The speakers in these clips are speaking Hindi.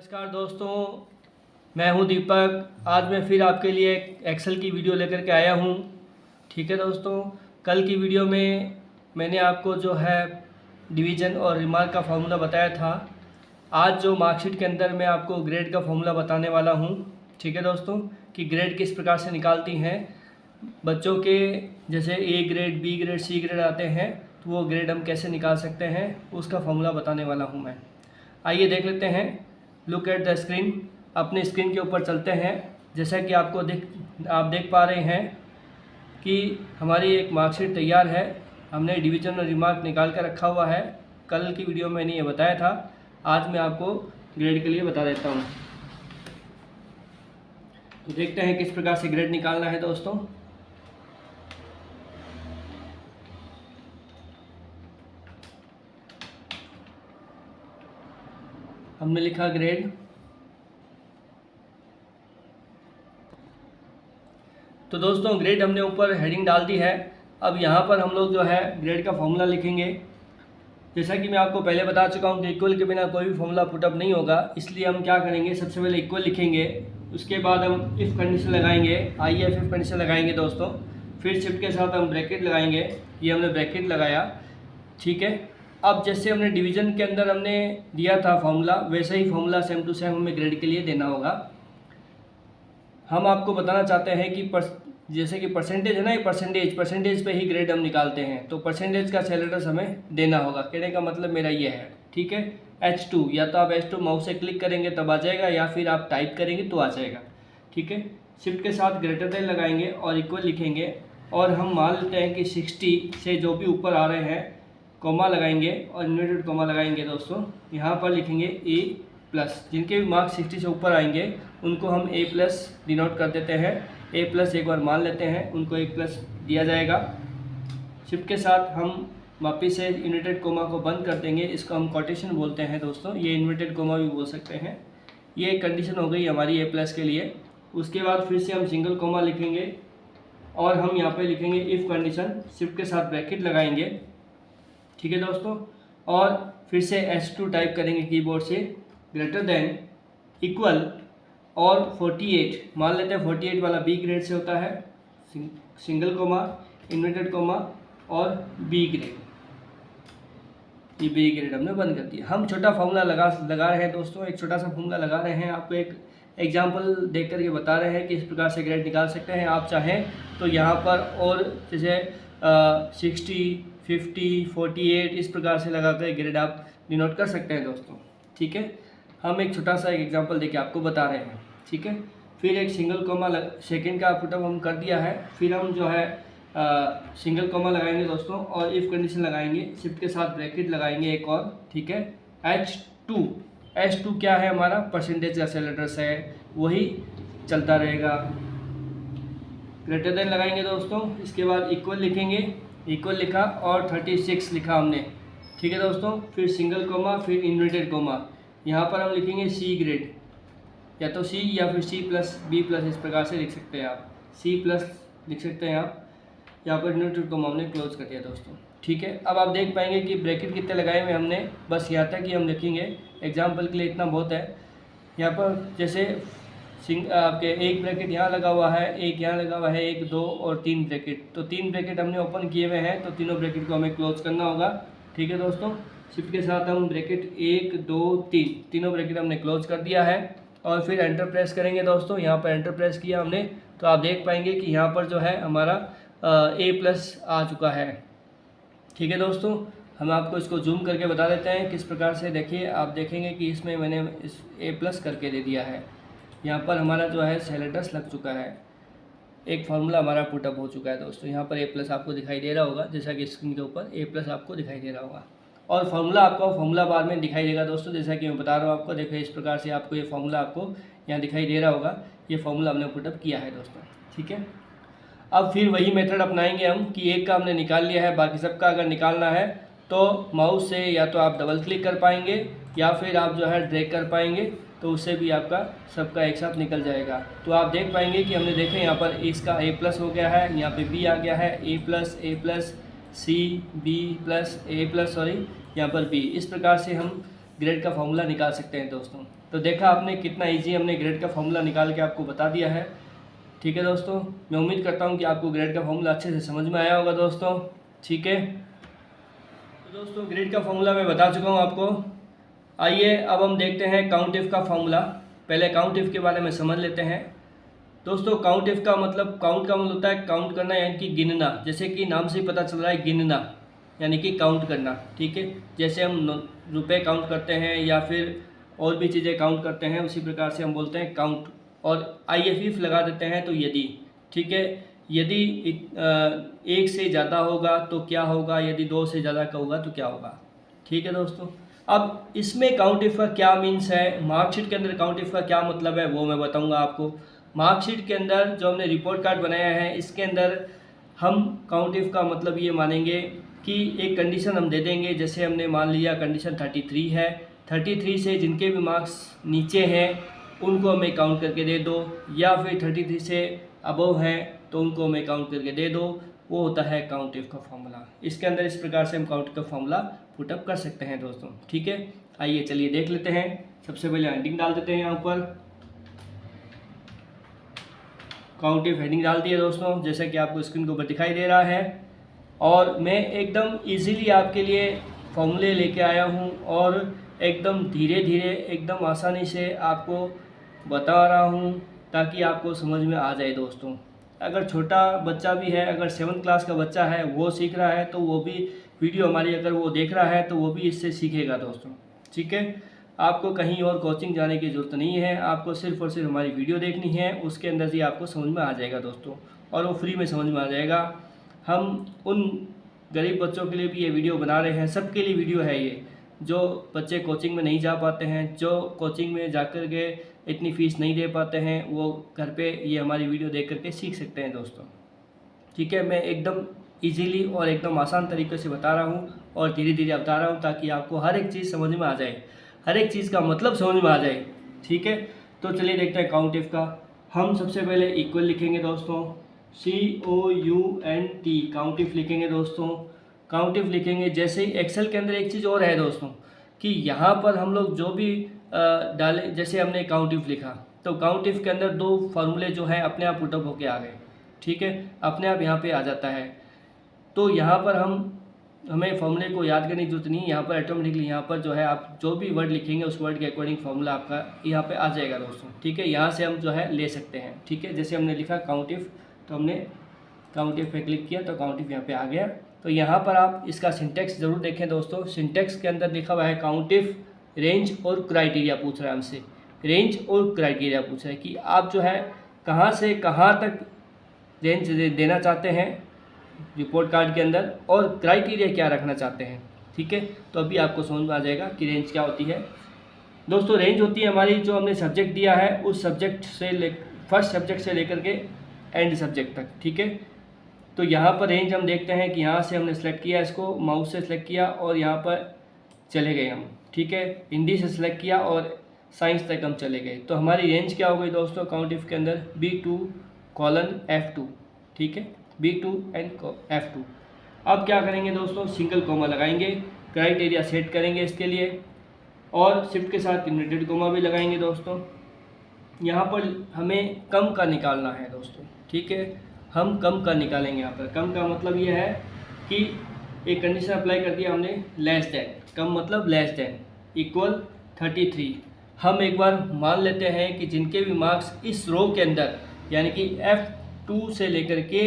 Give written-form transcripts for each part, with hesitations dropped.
नमस्कार दोस्तों, मैं हूं दीपक। आज मैं फिर आपके लिए एक एक्सेल की वीडियो लेकर के आया हूं। ठीक है दोस्तों, कल की वीडियो में मैंने आपको जो है डिवीज़न और रिमार्क का फॉर्मूला बताया था। आज जो मार्कशीट के अंदर मैं आपको ग्रेड का फॉर्मूला बताने वाला हूं। ठीक है दोस्तों, कि ग्रेड किस प्रकार से निकालती हैं बच्चों के, जैसे A grade, B grade, C grade आते हैं, तो वो ग्रेड हम कैसे निकाल सकते हैं उसका फॉर्मूला बताने वाला हूँ मैं। आइए देख लेते हैं। Look at the screen. अपने स्क्रीन के ऊपर चलते हैं। जैसा कि आप देख पा रहे हैं कि हमारी एक मार्कशीट तैयार है। हमने डिवीज़न और रिमार्क निकाल कर रखा हुआ है। कल की वीडियो में मैंने ये बताया था, आज मैं आपको ग्रेड के लिए बता देता हूँ। तो देखते हैं किस प्रकार से ग्रेड निकालना है दोस्तों। हमने लिखा ग्रेड। तो दोस्तों ग्रेड हमने ऊपर हेडिंग डाल दी है। अब यहाँ पर हम लोग जो है ग्रेड का फॉर्मूला लिखेंगे। जैसा कि मैं आपको पहले बता चुका हूँ कि इक्वल के बिना कोई भी फॉर्मूला पुटअप नहीं होगा, इसलिए हम क्या करेंगे, सबसे पहले इक्वल लिखेंगे, उसके बाद हम इफ़ कंडीशन लगाएंगे। आइए इफ़ कंडीशन लगाएंगे दोस्तों। फिर शिफ्ट के साथ हम ब्रैकेट लगाएंगे। ये हमने ब्रैकेट लगाया। ठीक है। अब जैसे हमने डिवीज़न के अंदर हमने दिया था फॉर्मूला, वैसे ही फॉर्मूला सेम टू सेम हमें ग्रेड के लिए देना होगा। हम आपको बताना चाहते हैं कि जैसे कि परसेंटेज है ना, ये परसेंटेज पे ही ग्रेड हम निकालते हैं, तो परसेंटेज का सेल एड्रेस हमें देना होगा। कहने का मतलब मेरा ये है। ठीक है। H2, या तो आप H2 माउस से क्लिक करेंगे तब आ जाएगा, या फिर आप टाइप करेंगे तो आ जाएगा। ठीक है। शिफ्ट के साथ ग्रेटर देन लगाएंगे और इक्वल लिखेंगे, और हम मान लेते हैं कि 60 से जो भी ऊपर आ रहे हैं कॉमा लगाएंगे और इन्वर्टेड कॉमा लगाएंगे दोस्तों। यहाँ पर लिखेंगे A+। जिनके भी मार्क्स 60 से ऊपर आएंगे उनको हम A+ डिनोट कर देते हैं। A+ एक बार मान लेते हैं, उनको A+ दिया जाएगा। शिफ्ट के साथ हम वापस से इन्वर्टेड कोमा को बंद कर देंगे। इसको हम कोटेशन बोलते हैं दोस्तों, ये इन्वर्टेड कोमा भी बोल सकते हैं। ये एक कंडीशन हो गई हमारी A+ के लिए। उसके बाद फिर से हम सिंगल कोमा लिखेंगे और हम यहाँ पे लिखेंगे इफ़ कंडीशन। शिफ्ट के साथ ब्रैकेट लगाएंगे। ठीक है दोस्तों, और फिर से H2 टाइप करेंगे कीबोर्ड से, ग्रेटर देन, इक्वल, और 48 मान लेते हैं। 48 वाला B ग्रेड से होता है। सिंगल कोमा, इन्वर्टेड कोमा और B ग्रेड। ये B ग्रेड हमने बंद कर दिया। हम छोटा फॉर्मूला लगा रहे हैं दोस्तों, एक छोटा सा फॉर्मूला लगा रहे हैं। आपको एक एग्जाम्पल देख करके बता रहे हैं कि इस प्रकार से ग्रेड निकाल सकते हैं। आप चाहें तो यहाँ पर और जैसे 60, 50, 48 इस प्रकार से लगा कर ग्रेड आप डिनोट कर सकते हैं दोस्तों। ठीक है। हम एक छोटा सा एग्जांपल देके आपको बता रहे हैं। ठीक है। फिर एक सिंगल कोमा सेकंड का पुटअप हम कर दिया है। फिर हम जो है सिंगल कोमा लगाएंगे दोस्तों और इफ़ कंडीशन लगाएंगे। शिफ्ट के साथ ब्रैकेट लगाएंगे एक और। ठीक है। H2 क्या है हमारा, परसेंटेज का सेल एड्रेस है, वही चलता रहेगा। ग्रेटर देन लगाएंगे दोस्तों। इसके बाद इक्वल लिखेंगे, इक्वल लिखा और 36 लिखा हमने। ठीक है दोस्तों। फिर सिंगल कोमा, फिर इन्वर्टेड कोमा। यहाँ पर हम लिखेंगे C ग्रेड, या तो C या फिर C+B+, इस प्रकार से लिख सकते हैं आप। C+ लिख सकते हैं आप। यहाँ पर इन्वर्टेड कोमा हमने क्लोज कर दिया दोस्तों। ठीक है। अब आप देख पाएंगे कि ब्रैकेट कितने लगाए हुए हमने, बस यहाँ तक ही हम लिखेंगे। एग्जाम्पल के लिए इतना बहुत है। यहाँ पर जैसे आपके एक ब्रैकेट यहाँ लगा हुआ है, एक यहाँ लगा हुआ है, 1, 2 और 3 ब्रैकेट। तो 3 ब्रैकेट हमने ओपन किए हुए हैं, तो तीनों ब्रैकेट को हमें क्लोज करना होगा। ठीक है दोस्तों। शिफ्ट के साथ हम ब्रैकेट 1, 2, 3 तीनों ब्रैकेट हमने क्लोज कर दिया है, और फिर एंटर प्रेस करेंगे दोस्तों। यहाँ पर एंटर प्रेस किया हमने, तो आप देख पाएंगे कि यहाँ पर जो है हमारा A+ आ चुका है। ठीक है दोस्तों। हम आपको इसको जूम करके बता देते हैं किस प्रकार से। देखिए, आप देखेंगे कि इसमें मैंने इस A+ करके दे दिया है। यहाँ पर हमारा जो है सेल एड्रेस लग चुका है। एक फार्मूला हमारा पुटअप हो चुका है दोस्तों। यहाँ पर A+ आपको दिखाई दे रहा होगा, जैसा कि स्क्रीन के ऊपर A+ आपको दिखाई दे रहा होगा, और फार्मूला आपको फार्मूला बार में दिखाई देगा दोस्तों। जैसा कि मैं बता रहा हूँ आपको, देखिए इस प्रकार से आपको ये फार्मूला आपको यहाँ दिखाई दे रहा होगा। ये फार्मूला हमने पुटअप किया है दोस्तों। ठीक है। अब फिर वही मेथड अपनाएंगे हम कि एक का हमने निकाल लिया है, बाकी सबका अगर निकालना है तो माउस से या तो आप डबल क्लिक कर पाएंगे, या फिर आप जो है ड्रैग कर पाएंगे, तो उससे भी आपका सबका एक साथ निकल जाएगा। तो आप देख पाएंगे कि हमने देखे यहाँ पर इसका A+ हो गया है, यहाँ पे B आ गया है, A+, C, B+, A+, sorry, यहाँ पर B। इस प्रकार से हम ग्रेड का फॉर्मूला निकाल सकते हैं दोस्तों। तो देखा आपने कितना इजी हमने ग्रेड का फॉर्मूला निकाल के आपको बता दिया है। ठीक है दोस्तों, मैं उम्मीद करता हूँ कि आपको ग्रेड का फॉर्मूला अच्छे से समझ में आया होगा दोस्तों। ठीक है, तो दोस्तों ग्रेड का फॉर्मूला मैं बता चुका हूँ आपको। आइए अब हम देखते हैं काउंट इफ का फॉर्मूला। पहले काउंट इफ के बारे में समझ लेते हैं दोस्तों। काउंट इफ का मतलब, काउंट का मतलब होता है काउंट करना यानी कि गिनना। जैसे कि नाम से ही पता चल रहा है, गिनना यानी कि काउंट करना। ठीक है, जैसे हम रुपए काउंट करते हैं या फिर और भी चीज़ें काउंट करते हैं, उसी प्रकार से हम बोलते हैं काउंट। और IF लगा देते हैं तो यदि। ठीक है, यदि एक से ज़्यादा होगा तो क्या होगा, यदि दो से ज़्यादा का होगा तो क्या होगा। ठीक है दोस्तों, अब इसमें काउंट इफ का क्या मीन्स है, मार्कशीट के अंदर काउंट इफ का क्या मतलब है वो मैं बताऊंगा आपको। मार्कशीट के अंदर जो हमने रिपोर्ट कार्ड बनाया है, इसके अंदर हम काउंट इफ का मतलब ये मानेंगे कि एक कंडीशन हम दे देंगे। जैसे हमने मान लिया कंडीशन 33 है, 33 से जिनके भी मार्क्स नीचे हैं उनको हमें काउंट करके दे दो, या फिर 33 से अबव हैं तो उनको हमें काउंट करके दे दो। वो होता है काउंट इफ का फॉर्मूला। इसके अंदर इस प्रकार से हम काउंट का फॉर्मूला पुटअप कर सकते हैं दोस्तों। ठीक है, आइए चलिए देख लेते हैं। सबसे पहले हेडिंग डाल देते हैं यहाँ ऊपर, काउंट इफ हेडिंग डाल दिया दोस्तों, जैसा कि आपको स्क्रीन के ऊपर दिखाई दे रहा है। और मैं एकदम इजीली आपके लिए फॉर्मूले लेके आया हूँ और एकदम धीरे धीरे एकदम आसानी से आपको बता रहा हूँ ताकि आपको समझ में आ जाए दोस्तों। अगर छोटा बच्चा भी है, अगर 7th क्लास का बच्चा है, वो सीख रहा है तो वो भी वीडियो हमारी अगर वो देख रहा है तो वो भी इससे सीखेगा दोस्तों। ठीक है, आपको कहीं और कोचिंग जाने की ज़रूरत नहीं है, आपको सिर्फ और सिर्फ हमारी वीडियो देखनी है, उसके अंदर से आपको समझ में आ जाएगा दोस्तों, और वो फ्री में समझ में आ जाएगा। हम उन गरीब बच्चों के लिए भी ये वीडियो बना रहे हैं, सबके लिए वीडियो है ये, जो बच्चे कोचिंग में नहीं जा पाते हैं, जो कोचिंग में जाकर के इतनी फ़ीस नहीं दे पाते हैं, वो घर पे ये हमारी वीडियो देख करके सीख सकते हैं दोस्तों। ठीक है, मैं एकदम इजीली और एकदम आसान तरीके से बता रहा हूँ और धीरे धीरे बता रहा हूँ ताकि आपको हर एक चीज़ समझ में आ जाए, हर एक चीज़ का मतलब समझ में आ जाए। ठीक है, तो चलिए देखते हैं काउंट इफ का। हम सबसे पहले इक्वल लिखेंगे दोस्तों, COUNT, काउंट इफ लिखेंगे दोस्तों। काउंट इफ लिखेंगे, जैसे ही एक्सेल के अंदर एक चीज़ और है दोस्तों कि यहाँ पर हम लोग जो भी डालें, जैसे हमने काउंट इफ लिखा तो काउंट इफ के अंदर 2 फार्मूले जो हैं अपने आप पुटअप होके आ गए। ठीक है, अपने आप यहाँ पे आ जाता है। तो यहाँ पर हमें फॉर्मूले को याद करने की जरूरत नहीं, यहाँ पर ऑटोमेटिकली यहाँ पर जो है आप जो भी वर्ड लिखेंगे उस वर्ड के अकॉर्डिंग फॉर्मूला आपका यहाँ पे आ जाएगा दोस्तों। ठीक है, यहाँ से हम जो है ले सकते हैं। ठीक है, जैसे हमने लिखा काउंट इफ, तो हमने काउंट इफ पे क्लिक किया तो काउंट इफ यहाँ पे आ गया। तो यहाँ पर आप इसका सिंटेक्स ज़रूर देखें दोस्तों। सिंटेक्स के अंदर लिखा हुआ है काउंट इफ रेंज और क्राइटेरिया पूछ रहा है हमसे, रेंज और क्राइटेरिया पूछ रहा है कि आप जो है कहाँ से कहाँ तक रेंज देना चाहते हैं रिपोर्ट कार्ड के अंदर, और क्राइटेरिया क्या रखना चाहते हैं। ठीक है, तो अभी आपको समझ में आ जाएगा कि रेंज क्या होती है दोस्तों। रेंज होती है हमारी, जो हमने सब्जेक्ट दिया है उस सब्जेक्ट से फर्स्ट सब्जेक्ट से लेकर के एंड सब्जेक्ट तक। ठीक है, तो यहाँ पर रेंज हम देखते हैं कि यहाँ से हमने सेलेक्ट किया, इसको माउस से सेलेक्ट किया और यहाँ पर चले गए हम। ठीक है, हिंदी से सिलेक्ट किया और साइंस तक हम चले गए। तो हमारी रेंज क्या हो गई दोस्तों काउंट इफ के अंदर, B2:F2। ठीक है, B2 एंड F2। अब क्या करेंगे दोस्तों, सिंगल कोमा लगाएंगे, क्राइटेरिया सेट करेंगे इसके लिए, और शिफ्ट के साथ इन्वर्टेड कोमा भी लगाएंगे दोस्तों। यहाँ पर हमें कम का निकालना है दोस्तों। ठीक है, हम कम का निकालेंगे। यहाँ पर कम का मतलब ये है कि एक कंडीशन अप्लाई कर दिया हमने, लेस देन, कम मतलब लेस देन, इक्वल 33। हम एक बार मान लेते हैं कि जिनके भी मार्क्स इस रो के अंदर यानी कि F2 से लेकर के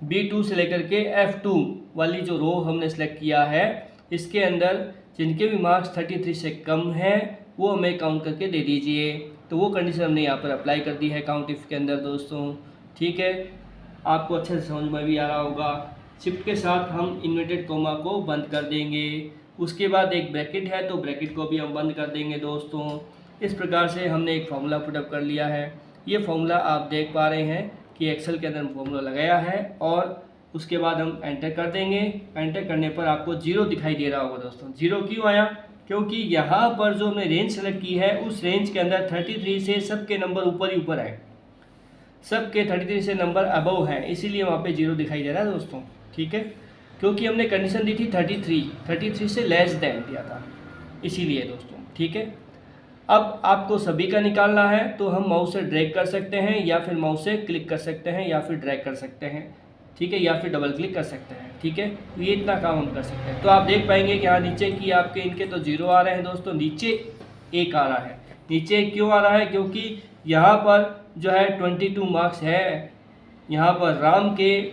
B2 से लेकर के F2 वाली जो रो हमने सेलेक्ट किया है, इसके अंदर जिनके भी मार्क्स 33 से कम हैं वो हमें काउंट करके दे दीजिए। तो वो कंडीशन हमने यहाँ पर अप्लाई कर दी है काउंट इफ के अंदर दोस्तों। ठीक है, आपको अच्छे से समझ में भी आ रहा होगा। शिफ्ट के साथ हम इन्वर्टेड कोमा को बंद कर देंगे, उसके बाद एक ब्रैकेट है तो ब्रैकेट को भी हम बंद कर देंगे दोस्तों। इस प्रकार से हमने एक फार्मूला पुटअप कर लिया है। ये फार्मूला आप देख पा रहे हैं कि एक्सेल के अंदर फार्मूला लगाया है, और उसके बाद हम एंटर कर देंगे। एंटर करने पर आपको 0 दिखाई दे रहा होगा दोस्तों। 0 क्यों आया, क्योंकि यहाँ पर जो हमने रेंज सेलेक्ट की है उस रेंज के अंदर 33 से सबके नंबर ऊपर ही ऊपर है, सबके 33 से नंबर अबव है, इसीलिए वहाँ पे 0 दिखाई दे रहा है दोस्तों। ठीक है, क्योंकि हमने कंडीशन दी थी 33 से लेस देन दिया था, इसीलिए दोस्तों। ठीक है, अब आपको सभी का निकालना है तो हम माउस से ड्रैग कर सकते हैं या फिर माउस से क्लिक कर सकते हैं या फिर ड्रैग कर सकते हैं। ठीक है, या फिर डबल क्लिक कर सकते हैं। ठीक है, तो ये इतना काम हम कर सकते हैं। तो आप देख पाएंगे कि यहाँ नीचे की आपके इनके तो 0 आ रहे हैं दोस्तों, नीचे 1 आ रहा है। नीचे क्यों आ रहा है? क्योंकि यहाँ पर जो है 22 मार्क्स है, यहाँ पर राम के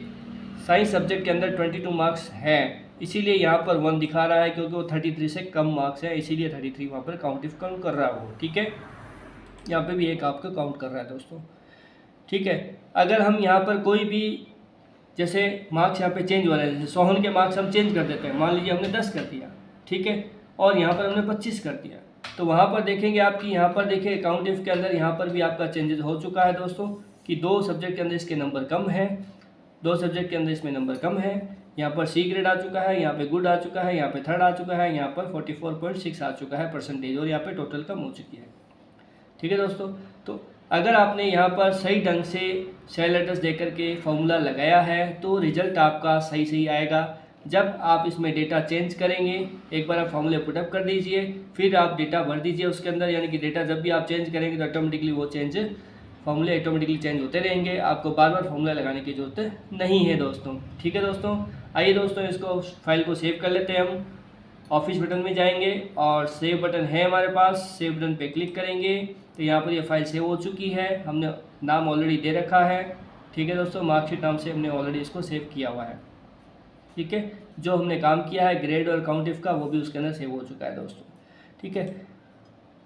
साइंस सब्जेक्ट के अंदर 22 मार्क्स है, इसीलिए यहाँ पर 1 दिखा रहा है, क्योंकि वो 33 से कम मार्क्स है, इसीलिए 33 वहाँ पर काउंट कर रहा है वो। ठीक है, यहाँ पे भी एक आपका काउंट कर रहा है दोस्तों। ठीक है, अगर हम यहाँ पर कोई भी जैसे मार्क्स यहाँ पे चेंज हो रहे हैं, जैसे सोहन के मार्क्स हम चेंज कर देते हैं, मान लीजिए हमने 10 कर दिया, ठीक है, और यहाँ पर हमने 25 कर दिया, तो वहाँ पर देखेंगे आपकी यहाँ पर देखिए काउंट इफ के अंदर यहाँ पर भी आपका चेंजेस हो चुका है दोस्तों, कि 2 सब्जेक्ट के अंदर इसके नंबर कम है, 2 सब्जेक्ट के अंदर इसमें नंबर कम है। यहाँ पर सी ग्रेड आ चुका है, यहाँ पे गुड आ चुका है, यहाँ पे थर्ड आ चुका है, यहाँ पर 44.6 आ चुका है परसेंटेज, और यहाँ पे टोटल कम हो चुकी है। ठीक है दोस्तों, तो अगर आपने यहाँ पर सही ढंग से शेयर लेटर्स दे करके फॉर्मूला लगाया है तो रिजल्ट आपका सही आएगा। जब आप इसमें डेटा चेंज करेंगे, एक बार आप फॉर्मूले पुटअप कर दीजिए, फिर आप डेटा भर दीजिए उसके अंदर, यानी कि डेटा जब भी आप चेंज करेंगे तो ऑटोमेटिकली वो फॉर्मूले ऑटोमेटिकली चेंज होते रहेंगे, आपको बार बार फॉर्मूला लगाने की जरूरत नहीं है दोस्तों। ठीक है दोस्तों, आइए दोस्तों इसको फाइल को सेव कर लेते हैं। हम ऑफिस बटन में जाएंगे और सेव बटन है हमारे पास, सेव बटन पे क्लिक करेंगे तो यहाँ पर ये फाइल सेव हो चुकी है, हमने नाम ऑलरेडी दे रखा है। ठीक है दोस्तों, मार्कशीट नाम से हमने ऑलरेडी इसको सेव किया हुआ है। ठीक है, जो हमने काम किया है ग्रेड और काउंट इफ का वो भी उसके अंदर सेव हो चुका है दोस्तों। ठीक है,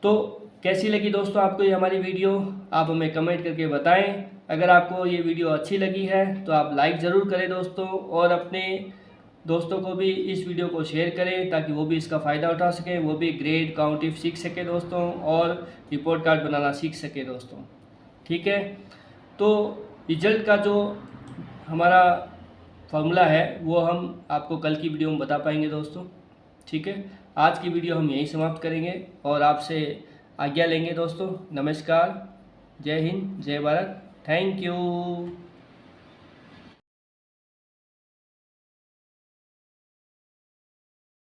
तो कैसी लगी दोस्तों आपको ये हमारी वीडियो, आप हमें कमेंट करके बताएं। अगर आपको ये वीडियो अच्छी लगी है तो आप लाइक ज़रूर करें दोस्तों, और अपने दोस्तों को भी इस वीडियो को शेयर करें ताकि वो भी इसका फ़ायदा उठा सकें, वो भी ग्रेड काउंट इफ सीख सके दोस्तों, और रिपोर्ट कार्ड बनाना सीख सके दोस्तों। ठीक है, तो रिजल्ट का जो हमारा फार्मूला है वो हम आपको कल की वीडियो में बता पाएंगे दोस्तों। ठीक है, आज की वीडियो हम यहीं समाप्त करेंगे और आपसे आज्ञा लेंगे दोस्तों। नमस्कार, जय हिंद, जय भारत, थैंक यू।